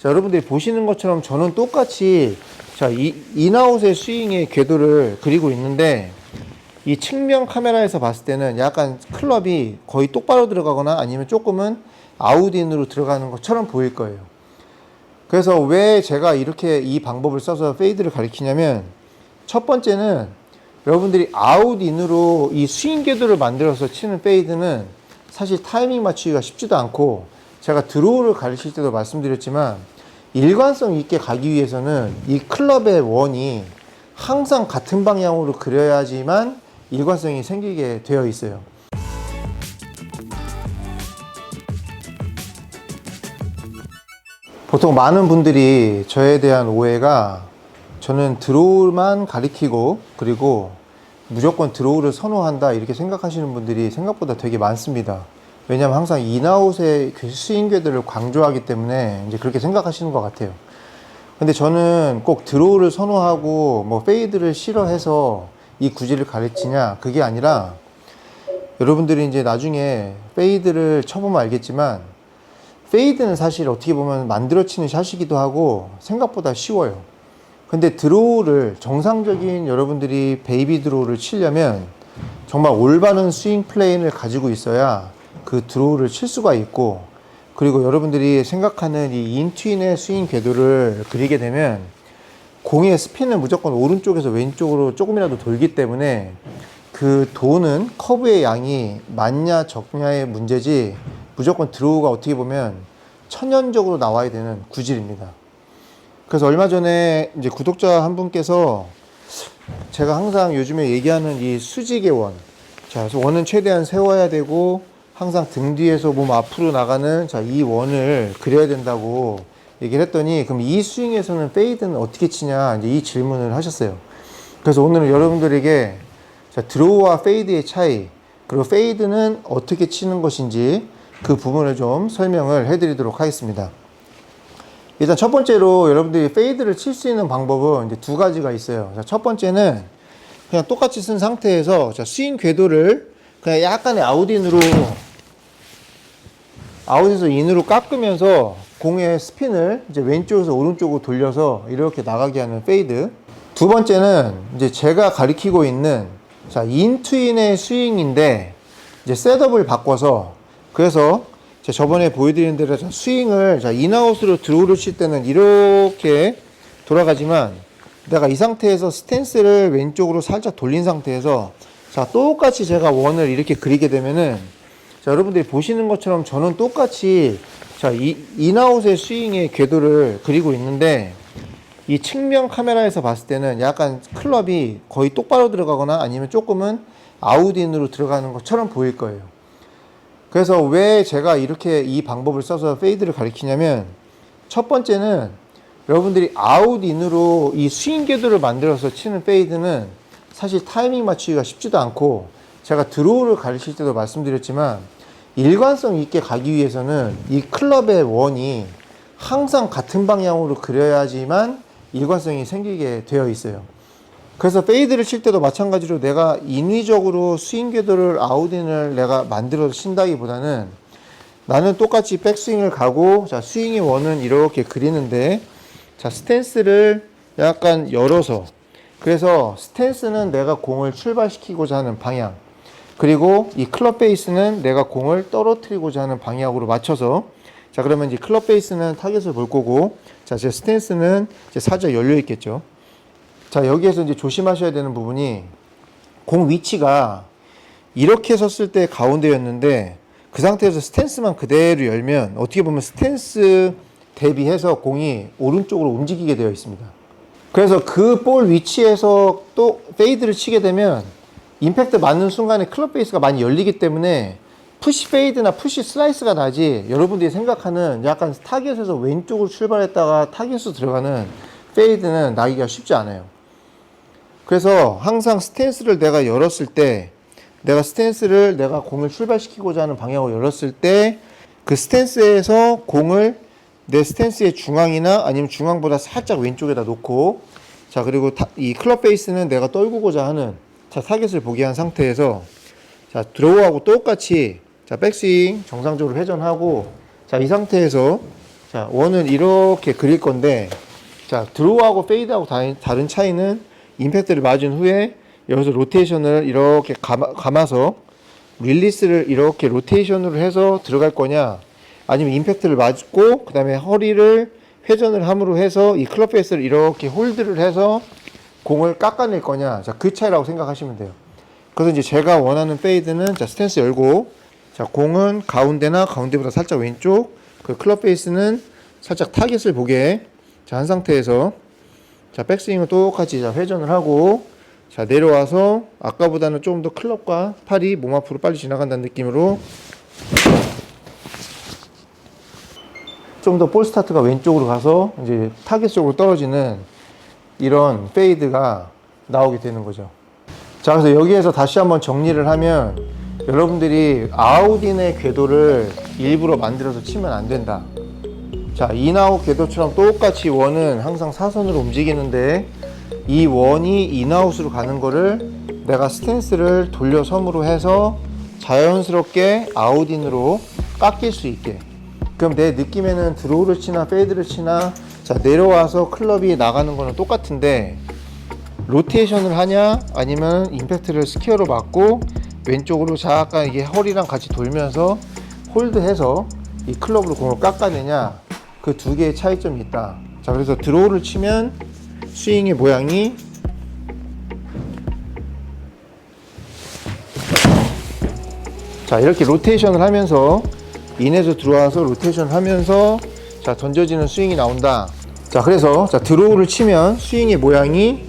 자, 여러분들이 보시는 것처럼 저는 똑같이 인아웃의 스윙의 궤도를 그리고 있는데, 이 측면 카메라에서 봤을 때는 약간 클럽이 거의 똑바로 들어가거나 아니면 조금은 아웃인으로 들어가는 것처럼 보일 거예요. 그래서 왜 제가 이렇게 이 방법을 써서 페이드를 가리키냐면, 첫 번째는 여러분들이 아웃인으로 이 스윙 궤도를 만들어서 치는 페이드는 사실 타이밍 맞추기가 쉽지도 않고, 제가 드로우를 가르칠 때도 말씀드렸지만 일관성 있게 가기 위해서는 이 클럽의 원이 항상 같은 방향으로 그려야지만 일관성이 생기게 되어 있어요. 보통 많은 분들이 저에 대한 오해가, 저는 드로우만 가리키고 그리고 무조건 드로우를 선호한다 이렇게 생각하시는 분들이 생각보다 되게 많습니다. 왜냐하면 항상 인아웃의 스윙 궤도를 강조하기 때문에 이제 그렇게 생각하시는 것 같아요. 근데 저는 꼭 드로우를 선호하고 뭐 페이드를 싫어해서 이 구질을 가르치냐, 그게 아니라, 여러분들이 이제 나중에 페이드를 쳐보면 알겠지만 페이드는 사실 어떻게 보면 만들어 치는 샷이기도 하고 생각보다 쉬워요. 근데 드로우를, 정상적인 여러분들이 베이비 드로우를 치려면 정말 올바른 스윙 플레인을 가지고 있어야 그 드로우를 칠 수가 있고, 그리고 여러분들이 생각하는 이 인트윈의 스윙 궤도를 그리게 되면 공의 스핀은 무조건 오른쪽에서 왼쪽으로 조금이라도 돌기 때문에 그 도는 커브의 양이 많냐 적냐의 문제지, 무조건 드로우가 어떻게 보면 천연적으로 나와야 되는 구질입니다. 그래서 얼마 전에 이제 구독자 한 분께서, 제가 항상 요즘에 얘기하는 이 수직의 원, 자, 그래서 원은 최대한 세워야 되고 항상 등 뒤에서 몸 앞으로 나가는 이 원을 그려야 된다고 얘기를 했더니, 그럼 이 스윙에서는 페이드는 어떻게 치냐 이제 이 질문을 하셨어요. 그래서 오늘은 여러분들에게 드로우와 페이드의 차이, 그리고 페이드는 어떻게 치는 것인지 그 부분을 좀 설명을 해드리도록 하겠습니다. 일단 첫 번째로 여러분들이 페이드를 칠 수 있는 방법은 이제 두 가지가 있어요. 첫 번째는 그냥 똑같이 쓴 상태에서 스윙 궤도를 그냥 약간의 아웃에서 인으로 깎으면서 공의 스핀을 이제 왼쪽에서 오른쪽으로 돌려서 이렇게 나가게 하는 페이드. 두 번째는 이제 제가 가리키고 있는 인트윈의 스윙인데, 이제 셋업을 바꿔서, 그래서 저번에 보여드린 대로 스윙을 인아웃으로 드로우를 칠 때는 이렇게 돌아가지만, 내가 이 상태에서 스탠스를 왼쪽으로 살짝 돌린 상태에서 똑같이 제가 원을 이렇게 그리게 되면은, 여러분들이 보시는 것처럼 저는 똑같이 인아웃의 스윙의 궤도를 그리고 있는데, 이 측면 카메라에서 봤을 때는 약간 클럽이 거의 똑바로 들어가거나 아니면 조금은 아웃인으로 들어가는 것처럼 보일 거예요. 그래서 왜 제가 이렇게 이 방법을 써서 페이드를 가리키냐면, 첫 번째는 여러분들이 아웃인으로 이 스윙 궤도를 만들어서 치는 페이드는 사실 타이밍 맞추기가 쉽지도 않고, 제가 드로우를 가르칠 때도 말씀드렸지만 일관성 있게 가기 위해서는 이 클럽의 원이 항상 같은 방향으로 그려야지만 일관성이 생기게 되어 있어요. 그래서 페이드를 칠 때도 마찬가지로 내가 인위적으로 스윙 궤도를 아웃인을 내가 만들어서 친다기보다는, 나는 똑같이 백스윙을 가고 스윙의 원은 이렇게 그리는데, 스탠스를 약간 열어서, 그래서 스탠스는 내가 공을 출발시키고자 하는 방향, 그리고 이 클럽 베이스는 내가 공을 떨어뜨리고자 하는 방향으로 맞춰서, 그러면 이제 클럽 베이스는 타겟을 볼 거고, 제 스탠스는 이제 살짝 열려 있겠죠. 여기에서 이제 조심하셔야 되는 부분이, 공 위치가 이렇게 섰을 때 가운데였는데 그 상태에서 스탠스만 그대로 열면 어떻게 보면 스탠스 대비해서 공이 오른쪽으로 움직이게 되어 있습니다. 그래서 그 볼 위치에서 또 페이드를 치게 되면 임팩트 맞는 순간에 클럽 베이스가 많이 열리기 때문에 푸시 페이드나 푸시 슬라이스가 나지, 여러분들이 생각하는 약간 타겟에서 왼쪽으로 출발했다가 타겟으로 들어가는 페이드는 나기가 쉽지 않아요. 그래서 항상 스탠스를 내가 열었을 때, 내가 공을 출발시키고자 하는 방향으로 열었을 때, 그 스탠스에서 공을 내 스탠스의 중앙이나 아니면 중앙보다 살짝 왼쪽에다 놓고, 그리고 이 클럽 베이스는 내가 떨구고자 하는 타겟을 보게 한 상태에서, 드로우하고 똑같이 백스윙 정상적으로 회전하고, 이 상태에서 자, 원은 이렇게 그릴 건데, 자, 드로우하고 페이드하고 다른 차이는 임팩트를 맞은 후에 여기서 로테이션을 이렇게 감아서 릴리스를 이렇게 로테이션으로 해서 들어갈 거냐, 아니면 임팩트를 맞고 그 다음에 허리를 회전을 함으로 해서 이 클럽 페이스를 이렇게 홀드를 해서 공을 깎아낼 거냐. 자, 그 차이라고 생각하시면 돼요. 그래서 이제 제가 원하는 페이드는, 자, 스탠스 열고, 자, 공은 가운데나 가운데보다 살짝 왼쪽, 그 클럽 페이스는 살짝 타겟을 보게, 자, 한 상태에서, 자, 백스윙은 똑같이, 자, 회전을 하고, 자, 내려와서 아까보다는 좀 더 클럽과 팔이 몸 앞으로 빨리 지나간다는 느낌으로 좀 더 볼 스타트가 왼쪽으로 가서 이제 타겟 쪽으로 떨어지는 이런 페이드가 나오게 되는 거죠. 자, 그래서 여기에서 다시 한번 정리를 하면, 여러분들이 아웃인의 궤도를 일부러 만들어서 치면 안 된다. 자, 인아웃 궤도처럼 똑같이 원은 항상 사선으로 움직이는데, 이 원이 인아웃으로 가는 거를 내가 스탠스를 돌려섬으로 해서 자연스럽게 아웃인으로 깎일 수 있게. 그럼 내 느낌에는 드로우를 치나 페이드를 치나, 자, 내려와서 클럽이 나가는 거는 똑같은데, 로테이션을 하냐 아니면 임팩트를 스퀘어로 맞고 왼쪽으로 잠깐 이게 허리랑 같이 돌면서 홀드해서 이 클럽으로 공을 깎아내냐, 그 두 개의 차이점이 있다. 자, 그래서 드로우를 치면 스윙의 모양이 자, 이렇게 로테이션을 하면서 인에서 들어와서 로테이션을 하면서, 자, 던져지는 스윙이 나온다. 자, 그래서, 자, 드로우를 치면 스윙의 모양이,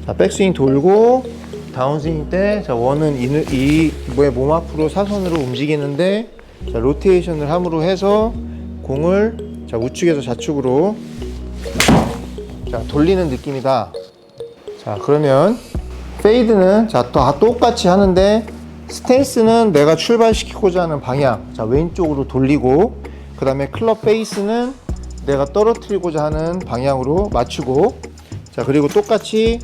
자, 백스윙 돌고 다운스윙 때, 자, 원은 이 몸 앞으로 사선으로 움직이는데, 자, 로테이션을 함으로 해서 공을, 자, 우측에서 좌측으로, 자, 돌리는 느낌이다. 자, 그러면 페이드는, 자, 다 똑같이 하는데, 스탠스는 내가 출발시키고자 하는 방향, 자, 왼쪽으로 돌리고, 그 다음에 클럽 페이스는 내가 떨어뜨리고자 하는 방향으로 맞추고, 자, 그리고 똑같이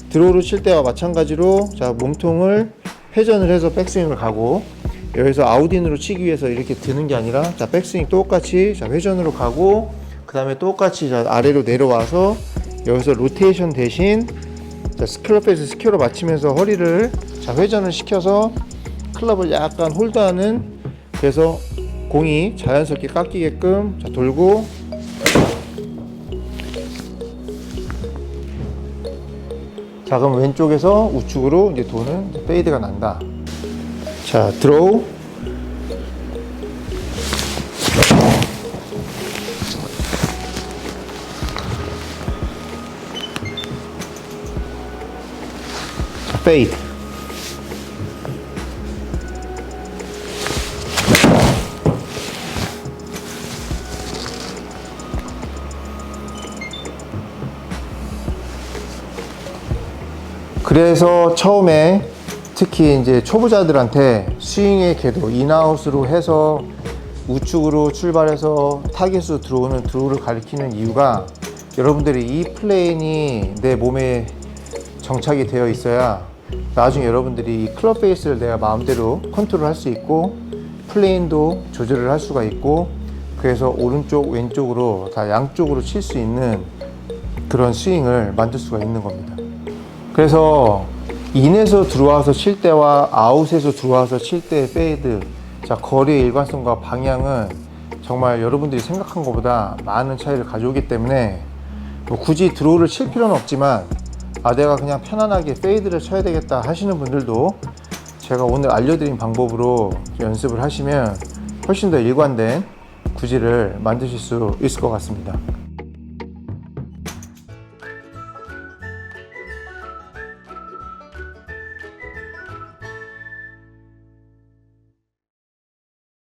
드로우를 칠 때와 마찬가지로, 자, 몸통을 회전을 해서 백스윙을 가고, 여기서 아웃인으로 치기 위해서 이렇게 드는 게 아니라, 자, 백스윙 똑같이, 자, 회전으로 가고, 그 다음에 똑같이, 자, 아래로 내려와서 여기서 로테이션 대신, 자, 클럽 페이스 스퀘어로 맞추면서 허리를, 자, 회전을 시켜서 클럽을 약간 홀드하는, 그래서 공이 자연스럽게 깎이게끔, 자, 돌고, 자, 그럼 왼쪽에서 우측으로 이제 도는 페이드가 난다. 자, 드로우, 자, 페이드. 그래서 처음에 특히 이제 초보자들한테 스윙의 궤도 인아웃으로 해서 우측으로 출발해서 타겟으로 들어오는 드로우를 가리키는 이유가, 여러분들이 이 플레인이 내 몸에 정착이 되어 있어야 나중에 여러분들이 이 클럽 페이스를 내가 마음대로 컨트롤 할 수 있고, 플레인도 조절을 할 수가 있고, 그래서 오른쪽 왼쪽으로 다 양쪽으로 칠 수 있는 그런 스윙을 만들 수가 있는 겁니다. 그래서 인에서 들어와서 칠 때와 아웃에서 들어와서 칠 때의 페이드, 자, 거리의 일관성과 방향은 정말 여러분들이 생각한 것보다 많은 차이를 가져오기 때문에, 뭐 굳이 드로우를 칠 필요는 없지만, 아, 내가 그냥 편안하게 페이드를 쳐야 되겠다 하시는 분들도 제가 오늘 알려드린 방법으로 연습을 하시면 훨씬 더 일관된 구질을 만드실 수 있을 것 같습니다.